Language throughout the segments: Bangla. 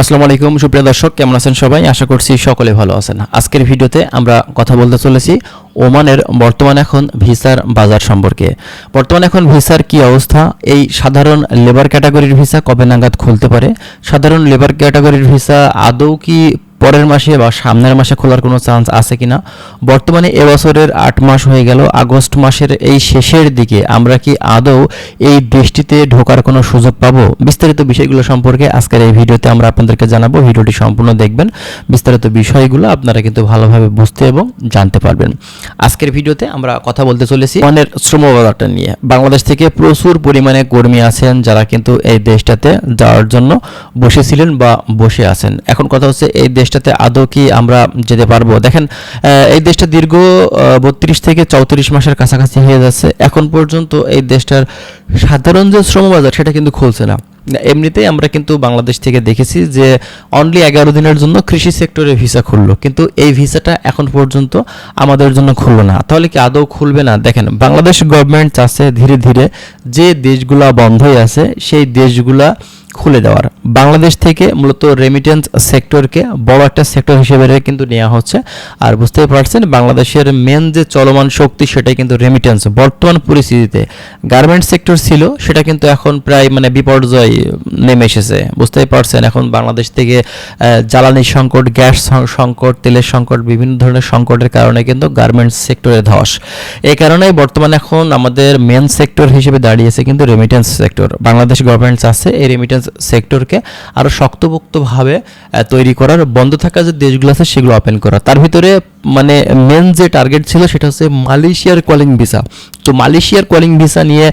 আসসালামু আলাইকুম সুপ্রিয় দর্শক, কেমন আছেন সবাই? আশা করছি সকলে ভালো আছেন। আজকের ভিডিওতে আমরা কথা বলতে চলেছি ওমানের বর্তমান এখন ভিসার বাজার সম্পর্কে। বর্তমান এখন ভিসার কি অবস্থা, এই সাধারণ লেবার ক্যাটাগরির ভিসা কবে নাগাদ খুলতে পারে, সাধারণ লেবার ক্যাটাগরির ভিসা আদৌ কি পরের মাসে বা সামনের মাসে খোলার কোনো চান্স আছে কিনা, বর্তমানে এবছরের 8 মাস হয়ে গেল, আগস্ট মাসের এই শেষের দিকে আমরা কি আদৌ এই দেশটিতে ঢোকার কোনো সুযোগ পাবো, বিস্তারিত বিষয়গুলো সম্পর্কে আজকের এই ভিডিওতে আমরা আপনাদেরকে জানাবো। ভিডিওটি সম্পূর্ণ দেখবেন, বিস্তারিত বিষয়গুলো আপনারা কিন্তু ভালোভাবে বুঝতে এবং জানতে পারবেন। আজকের ভিডিওতে আমরা কথা বলতে চলেছি ওমানের শ্রম বাজারটা নিয়ে। বাংলাদেশ থেকে প্রচুর পরিমাণে কর্মী আছেন যারা কিন্তু এই দেশটাতে যাওয়ার জন্য বসেছিলেন বা বসে আছেন। এখন কথা হচ্ছে এই দেশটাতে আদৌ কি আমরা যেতে পারবো। দেখেন, এই দেশটা দীর্ঘ 32 থেকে 34 মাসের কাছাকাছি হয়ে যাচ্ছে, এখন পর্যন্ত এই দেশটার সাধারণ যে শ্রম বাজার সেটা কিন্তু খুলছে না। এমনিতেই আমরা কিন্তু বাংলাদেশ থেকে দেখেছি যে অনলি 11 দিনের জন্য কৃষি সেক্টরে ভিসা খুললো, কিন্তু এই ভিসাটা এখন পর্যন্ত আমাদের জন্য খুললো না। তাহলে কি আদৌ খুলবে না? দেখেন, বাংলাদেশ গভর্নমেন্ট চাচ্ছে ধীরে ধীরে যে দেশগুলা বন্ধই আছে সেই দেশগুলা খুলে দেওয়ার। বাংলাদেশ থেকে মূলত রেমিটেন্স সেক্টরকে বড় একটা সেক্টর হিসেবে কিন্তু নেওয়া হচ্ছে। আর বুঝতেই পারছেন বাংলাদেশের মেন যে চলমান শক্তি সেটাই কিন্তু রেমিটেন্স। বর্তমান পরিস্থিতিতে গার্মেন্টস সেক্টর ছিল, সেটা কিন্তু এখন প্রায় বিপর্যয় নেমে এসেছে। বুঝতেই পারছেন এখন বাংলাদেশ থেকে জ্বালানি সংকট, গ্যাস সংকট, তেলের সংকট, বিভিন্ন ধরনের সংকটের কারণে কিন্তু গার্মেন্টস সেক্টরে ধস। এই কারণেই বর্তমানে এখন আমাদের মেন সেক্টর হিসেবে দাঁড়িয়েছে কিন্তু রেমিটেন্স সেক্টর। বাংলাদেশ গভর্নমেন্ট চাচ্ছে এই রেমিটেন্স সেক্টরকে আরো শক্তপোক্তভাবে তৈরি করার, বন্ধ থাকা যে দেশগুলো আছে সেগুলো ওপেন করা। তার ভিতরে মেন যে টার্গেট ছিল সেটা হচ্ছে মালয়েশিয়ার কলিং ভিসা। তো মালয়েশিয়ার কলিং ভিসা নিয়ে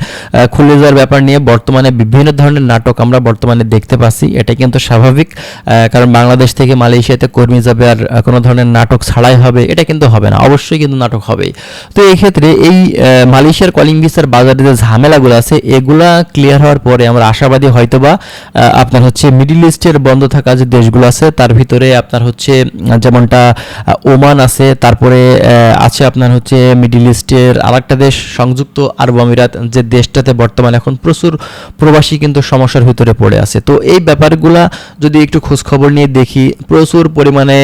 খুলে যাওয়ার ব্যাপার নিয়ে বর্তমানে বিভিন্ন ধরনের নাটক আমরা বর্তমানে দেখতে পাচ্ছি। এটা কিন্তু স্বাভাবিক, কারণ বাংলাদেশ থেকে মালয়েশিয়াতে কর্মী যাবে আর কোনো ধরনের নাটক ছাড়াই হবে, এটা কিন্তু হবে না, অবশ্যই কিন্তু নাটক হবেই। তো এই ক্ষেত্রে এই মালয়েশিয়ার কলিং ভিসার বাজারে যে ঝামেলাগুলো আছে এগুলা ক্লিয়ার হওয়ার পরে আমরা আশাবাদী হয়তোবা আপনার হচ্ছে মিডল ইস্টের বন্ধ থাকা যে দেশগুলো আছে তার ভিতরে আপনার হচ্ছে যেমনটা ওমান আছে, তারপরে আছে আপনার হচ্ছে মিডল ইস্টের আরেকটা দেশ সংযুক্ত আরব আমিরাত, যে দেশটাতে বর্তমানে এখন প্রচুর প্রবাসী কিন্তু সমস্যার ভিতরে পড়ে আছে। তো এই ব্যাপারগুলা যদি একটু খোঁজ খবর নিয়ে দেখি, প্রচুর পরিমাণে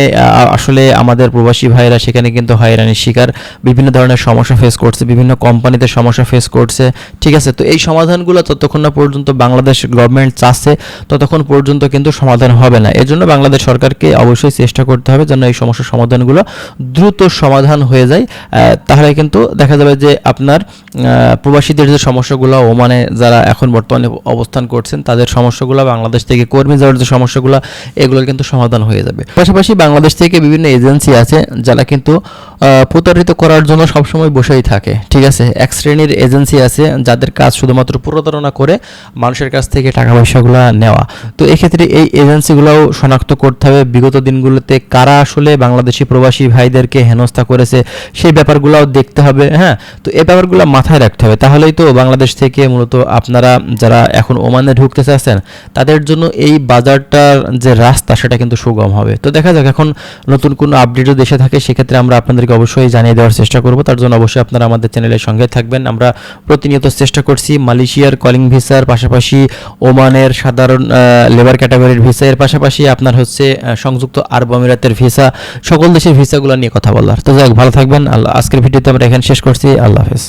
আসলে আমাদের প্রবাসী ভাইরা সেখানে কিন্তু হয়রানির শিকার, বিভিন্ন ধরনের সমস্যা ফেস করছে, বিভিন্ন কোম্পানিতে সমস্যা ফেস করছে। ঠিক আছে, তো এই সমাধানগুলো যতক্ষণ না পর্যন্ত বাংলাদেশ গভর্নমেন্ট চাচ্ছে ততক্ষণ পর্যন্ত কিন্তু সমাধান হবে না। এজন্য বাংলাদেশ সরকারকে অবশ্যই চেষ্টা করতে হবে যেন এই সমস্যার সমাধানগুলো দ্রুত সমাধান হয়ে যায়। তাহলে কিন্তু দেখা যাবে যে আপনার প্রবাসীদের যে সমস্যাগুলো, ওমানে যারা এখন বর্তমানে অবস্থান করছেন তাদের সমস্যাগুলো, বাংলাদেশ থেকে কর্মী যাওয়ার যে সমস্যাগুলো, এগুলোর কিন্তু সমাধান হয়ে যাবে। পাশাপাশি বাংলাদেশ থেকে বিভিন্ন এজেন্সি আছে যারা কিন্তু প্রতারিত করার জন্য সবসময় বসেই থাকে। ঠিক আছে, এক শ্রেণীর এজেন্সি আছে যাদের কাজ শুধুমাত্র প্রতারণা করে মানুষের কাছ থেকে টাকা পয়সাগুলো নেওয়া। তো এক্ষেত্রে এই এজেন্সিগুলোও শনাক্ত করতে হবে বিগত দিনগুলোতে কারা আসলে বাংলাদেশি প্রবাসী ভাইদেরকে হেনস্থা করেছে, সেই ব্যাপারগুলোও দেখতে হবে। হ্যাঁ, তো এই ব্যাপারগুলো মাথায় রাখতে হবে, তাহলেই তো বাংলাদেশ থেকে মূলত আপনারা যারা এখন ওমানে ঢুকতে চাচ্ছেন তাদের জন্য এই বাজারটার যে রাস্তা সেটা কিন্তু সুগম হবে। তো দেখা যাক এখন নতুন কোনো আপডেটও দেশে থাকে, সেক্ষেত্রে আমরা আপনাদেরকে অবশ্যই জানিয়ে দেওয়ার চেষ্টা করব। তার জন্য অবশ্যই আপনারা আমাদের চ্যানেলের সঙ্গে থাকবেন। আমরা প্রতিনিয়ত চেষ্টা করছি মালয়েশিয়ার কলিং ভিসার পাশাপাশি ওমানের সাধারণ লেবার ক্যাটাগরির ভিসা, এর পাশাপাশি আপনার হচ্ছে সংযুক্ত আরব আমিরাতের ভিসা, সকল দেশের ভিসাগুলো নিয়ে কথা বলার। তো যাক, ভালো থাকবেন। আজকের ভিডিওতে আমরা এখানে শেষ করছি। আল্লাহ হাফেজ।